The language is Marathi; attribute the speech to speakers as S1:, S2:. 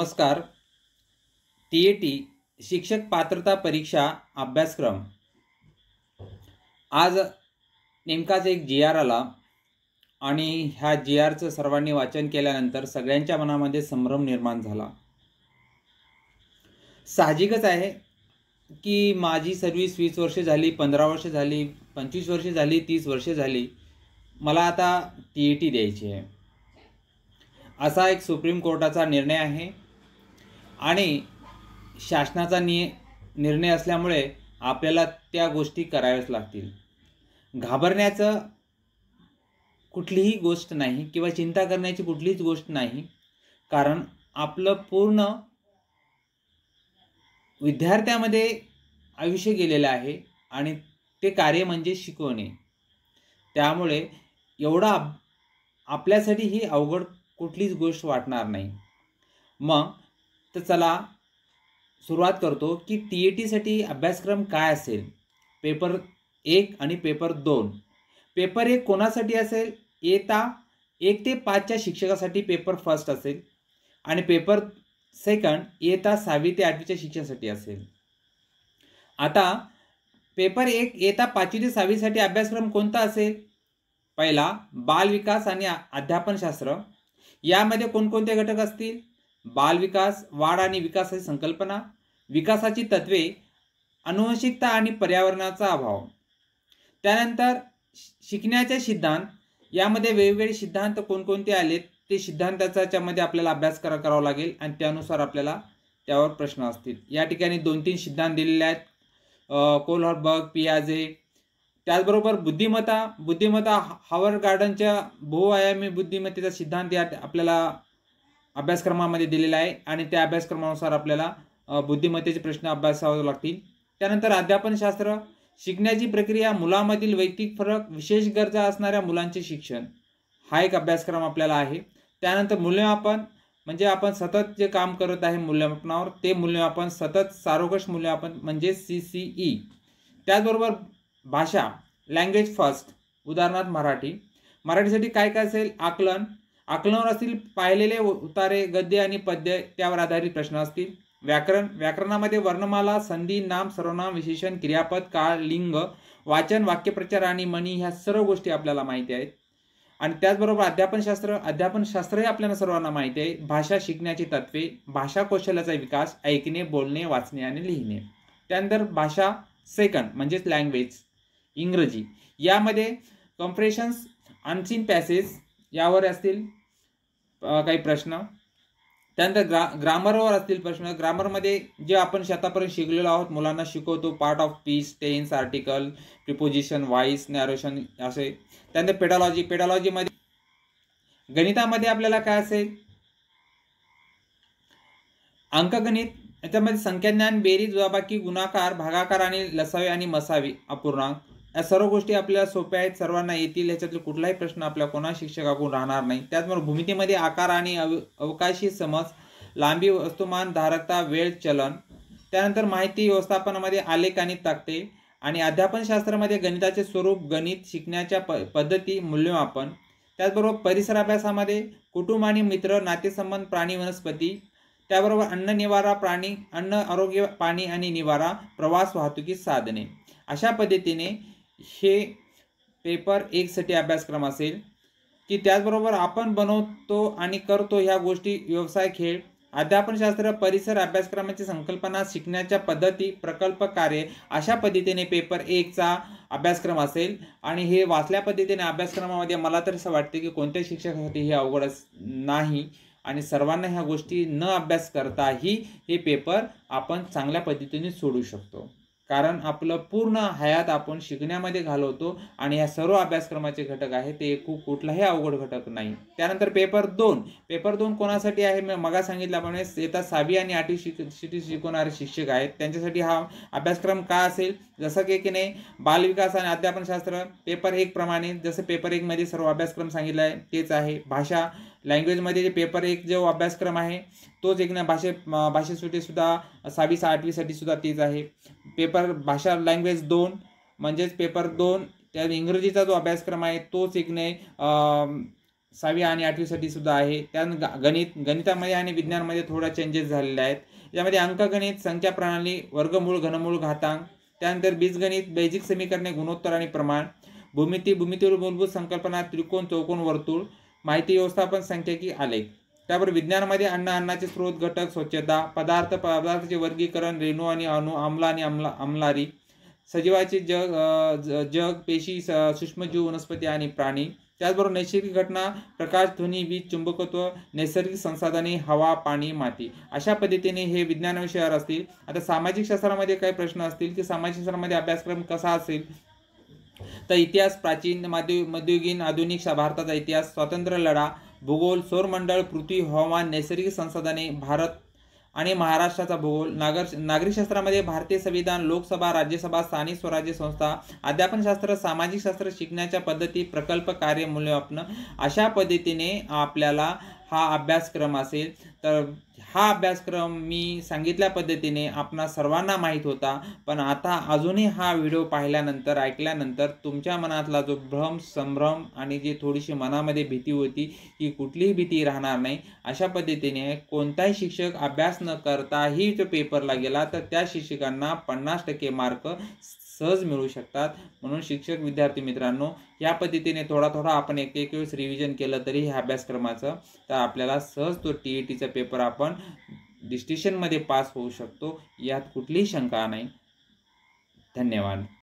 S1: नमस्कार. टी शिक्षक पात्रता परीक्षा अभ्यासक्रम आज नेमकाच एक जी-आर आला आणि ह्या जी-आरचं सर्वांनी वाचन केल्यानंतर सगळ्यांच्या मनामध्ये संभ्रम निर्माण झाला. साहजिकच आहे की माझी सर्व्हिस 20 वर्ष झाली, 15 वर्ष झाली, 25 वर्ष झाली, 30 वर्ष झाली. मला आता टी द्यायची आहे. असा एक सुप्रीम कोर्टाचा निर्णय आहे आणि शासनाचा निर्णय असल्यामुळे आपल्याला त्या गोष्टी कराव्याच लागतील. घाबरण्याचं कुठलीही गोष्ट नाही किंवा चिंता करण्याची कुठलीच गोष्ट नाही, कारण आपलं पूर्ण विद्यार्थ्यामध्ये आयुष्य गेलेलं आहे आणि ते कार्य म्हणजे शिकवणे. त्यामुळे एवढा आपल्यासाठी ही अवघड कुठलीच गोष्ट वाटणार नाही. मग तर चला सुरुवात करतो की टी-साठी अभ्यासक्रम काय असेल. पेपर 1 आणि पेपर 2. पेपर 1 कोणासाठी असेल? इयत्ता 1 ते 5च्या शिक्षकासाठी पेपर फर्स्ट असेल आणि पेपर सेकंड इयत्ता 6वी ते 8वीच्या शिक्षकासाठी असेल. आता पेपर 1 इयत्ता 5वी ते 6वीसाठी अभ्यासक्रम कोणता असेल? पहिला बालविकास आणि अध्यापनशास्त्र. यामध्ये कोणकोणते घटक असतील? बालविकास, वाढ आणि विकासाची संकल्पना, विकासाची तत्वे, अनुवंशिकता आणि पर्यावरणाचा अभाव. त्यानंतर शिकण्याचे सिद्धांत. यामध्ये वेगवेगळे सिद्धांत कोणकोणते आलेत ते सिद्धांताच्या मध्ये आपल्याला अभ्यास करावा लागेल आणि त्यानुसार आपल्याला त्यावर प्रश्न असतील. या ठिकाणी 2-3 सिद्धांत दिलेले आहेत. कोहलरबर्ग, पियाजे. त्याचबरोबर बुद्धिमत्ता हावर्ड गार्डनच्या बहुआयामी बुद्धिमत्तेचा सिद्धांत या आपल्याला अभ्यासक्रमामध्ये दिलेला आहे आणि त्या अभ्यासक्रमानुसार आपल्याला बुद्धिमत्तेचे प्रश्न अभ्यासावे लागतील. त्यानंतर अध्यापनशास्त्र. शिकण्याची प्रक्रिया, मुलांमधील वैयक्तिक फरक, विशेष गरजा असणाऱ्या मुलांचे शिक्षण. हा एक अभ्यासक्रम आपल्याला आहे. त्यानंतर मूल्यमापन, म्हणजे आपण सतत जे काम करत आहे मूल्यमापनावर, ते मूल्यमापन सतत सारोगश मूल्यमापन म्हणजे CCE. त्याचबरोबर भाषा, लँग्वेज फर्स्ट, उदाहरणार्थ मराठीसाठी काय काय असेल? आकलनावर असतील पाहिलेले उतारे, गद्य आणि पद्य त्यावर आधारित प्रश्न असतील. व्याकरणामध्ये वर्णमाला, संधी, नाम, सर्वनाम, विशेषण, क्रियापद, काळ, लिंग, वाचन, वाक्यप्रचार आणि म्हणी ह्या सर्व गोष्टी आपल्याला माहिती आहेत. आणि त्याचबरोबर अध्यापनशास्त्रही आपल्याला सर्वांना माहिती आहे. भाषा शिकण्याची तत्वे, भाषा कौशल्याचा विकास, ऐकणे, बोलणे, वाचणे आणि लिहिणे. त्यानंतर भाषा सेकंड म्हणजेच लँग्वेज, इंग्रजी. यामध्ये कम्प्रेशन्स, अनसीन पॅसेज यावर असतील काही प्रश्न. त्यानंतर ग्रामरवर असतील प्रश्न. ग्रामरमध्ये जे आपण आतापर्यंत शिकलेलो आहोत, मुलांना शिकवतो, part of speech, tense, article, preposition, voice, narration असे. त्यानंतर पेडॉलॉजीमध्ये गणितामध्ये आपल्याला काय असेल? अंकगणित. याच्यामध्ये संख्याज्ञान, बेरीज, वजाबाकी, गुणाकार, भागाकार आणि लसावे आणि मसावी, अपूर्णांक. या सर्व गोष्टी आपल्याला सोप्या आहेत, सर्वांना येतील. याच्यातले कुठलाही प्रश्न आपल्या कोणा शिक्षकाकडून राहणार नाही. त्याचबरोबर भूमितीमध्ये आकार आणि अवकाशी समज, लांबी, वस्तुमान, धारकता, वेळ, चलन. त्यानंतर माहिती व्यवस्थापनामध्ये आलेख आणि तक्ते. आणि अध्यापनशास्त्रामध्ये गणिताचे स्वरूप, गणित शिकण्याच्या पद्धती, मूल्यमापन. त्याचबरोबर परिसर अभ्यासामध्ये कुटुंब आणि मित्र, नातेसंबंध, प्राणी, वनस्पती. त्याबरोबर अन्न, निवारा, प्राणी, अन्न, आरोग्य, पाणी आणि निवारा, प्रवास, वाहतुकी साधने. अशा पद्धतीने हे पेपर 1 साठी अभ्यासक्रम असेल. की त्याचबरोबर आपण बनवतो आणि करतो ह्या गोष्टी, व्यवसाय, खेळ, अध्यापनशास्त्र, परिसर, अभ्यासक्रमाची संकल्पना, शिकण्याच्या पद्धती, प्रकल्प, कार्य. अशा पद्धतीने पेपर 1चा अभ्यासक्रम असेल. आणि हे वाचल्या पद्धतीने अभ्यासक्रमामध्ये मला तर असं वाटते की कोणत्याही शिक्षकासाठी हे अवघडच नाही आणि सर्वांना ह्या गोष्टी न अभ्यास करताही हे पेपर आपण चांगल्या पद्धतीने सोडू शकतो. कारण आपलं पूर्ण हयात आपण शिकण्यामध्ये घालवतो आणि या सर्व अभ्यासक्रमाचे घटक आहेत ते कुठलाही अवघड घटक नाही. त्यानंतर पेपर 2 कोणासाठी आहे? मी मगा सांगितल्याप्रमाणे इयत्ता 6वी आणि 8वी शिकवणारे शिक्षक आहेत त्यांच्यासाठी हा अभ्यासक्रम काय असेल? जसं की नाही बालविकास आणि अध्यापनशास्त्र पेपर 1 प्रमाणे, जसं पेपर 1 मध्ये सर्व अभ्यासक्रम सांगितला आहे तेच आहे. भाषा लँग्वेजमध्ये जे पेपर 1 जो अभ्यासक्रम आहे तोच एक ना. भाषेसाठी सुद्धा 6वी 8वीसाठी सुद्धा तेच आहे. पेपर भाषा लँग्वेज 2 म्हणजेच पेपर 2 त्या इंग्रजीचा जो अभ्यासक्रम आहे तोच एक नाही 6वी आणि 8वीसाठी सुद्धा आहे. गणितामध्ये आणि विज्ञानमध्ये थोडा चेंजेस झालेले आहेत. यामध्ये अंकगणित, संख्या प्रणाली, वर्गमूळ, घनमूळ, घातांक, त्यानंतर बीजगणित, बेसिक समीकरणे, गुणोत्तर आणि प्रमाण, भूमितीवर मूलभूत संकल्पना, त्रिकोण, चौकोन, वर्तुळ, माहिती व्यवस्थापन, सांख्यिकी, आलेख. त्यावर विज्ञानामध्ये अन्नाचे स्रोत, घटक, स्वच्छता, पदार्थाचे वर्गीकरण, रेणू आणि अणू, आम्ल आणि आम्लारी, सजीवाचे जग, पेशी, सूक्ष्मजीव, वनस्पती आणि प्राणी. त्याचबरोबर नैसर्गिक घटना, प्रकाश, ध्वनी, वीज, चुंबकत्व, नैसर्गिक संसाधने, हवा, पाणी, माती. अशा पद्धतीने हे विज्ञान विषयावर असतील. आता सामाजिक शास्त्रामध्ये काही प्रश्न असतील की सामाजिक शास्त्रामध्ये अभ्यासक्रम कसा असेल, तर इतिहास, प्राचीन, मध्ययुगीन, आधुनिक भारताचा इतिहास, स्वातंत्र्य लढा, भूगोल, सौरमंडळ, पृथ्वी, हवामान, नैसर्गिक संसाधने, भारत आणि महाराष्ट्राचा भूगोल, नागरिकशास्त्रामध्ये भारतीय संविधान, लोकसभा, राज्यसभा, स्थानिक स्वराज्य संस्था, अध्यापनशास्त्र, सामाजिक शास्त्र, शिकण्याच्या पद्धती, प्रकल्प, कार्य, मूल्यमापन. अशा पद्धतीने आपल्याला हा अभ्यासक्रम असेल. तर हा अभ्यासक्रम मी सांगितल्या पद्धतीने आपणा सर्वांना माहीत होता, पण आता अजूनही हा व्हिडिओ पाहिल्यानंतर, ऐकल्यानंतर तुमच्या मनातला जो भ्रम, संभ्रम आणि जी थोडीशी मनामध्ये भीती होती, ही कुठलीही भीती राहणार नाही. अशा पद्धतीने कोणताही शिक्षक अभ्यास न करताही जो पेपरला गेला तर त्या शिक्षकांना 50% मार्क सहज मिळू शकतात. म्हणून शिक्षक विद्यार्थी मित्रांनो, या पद्धतीने थोडा आपण एक वेळेस रिव्हिजन केलं तरी ह्या अभ्यासक्रमाचं, तर आपल्याला सहज तो TETचा पेपर आपण डिस्टिंक्शनमध्ये पास होऊ शकतो. यात कुठलीही शंका नाही. धन्यवाद.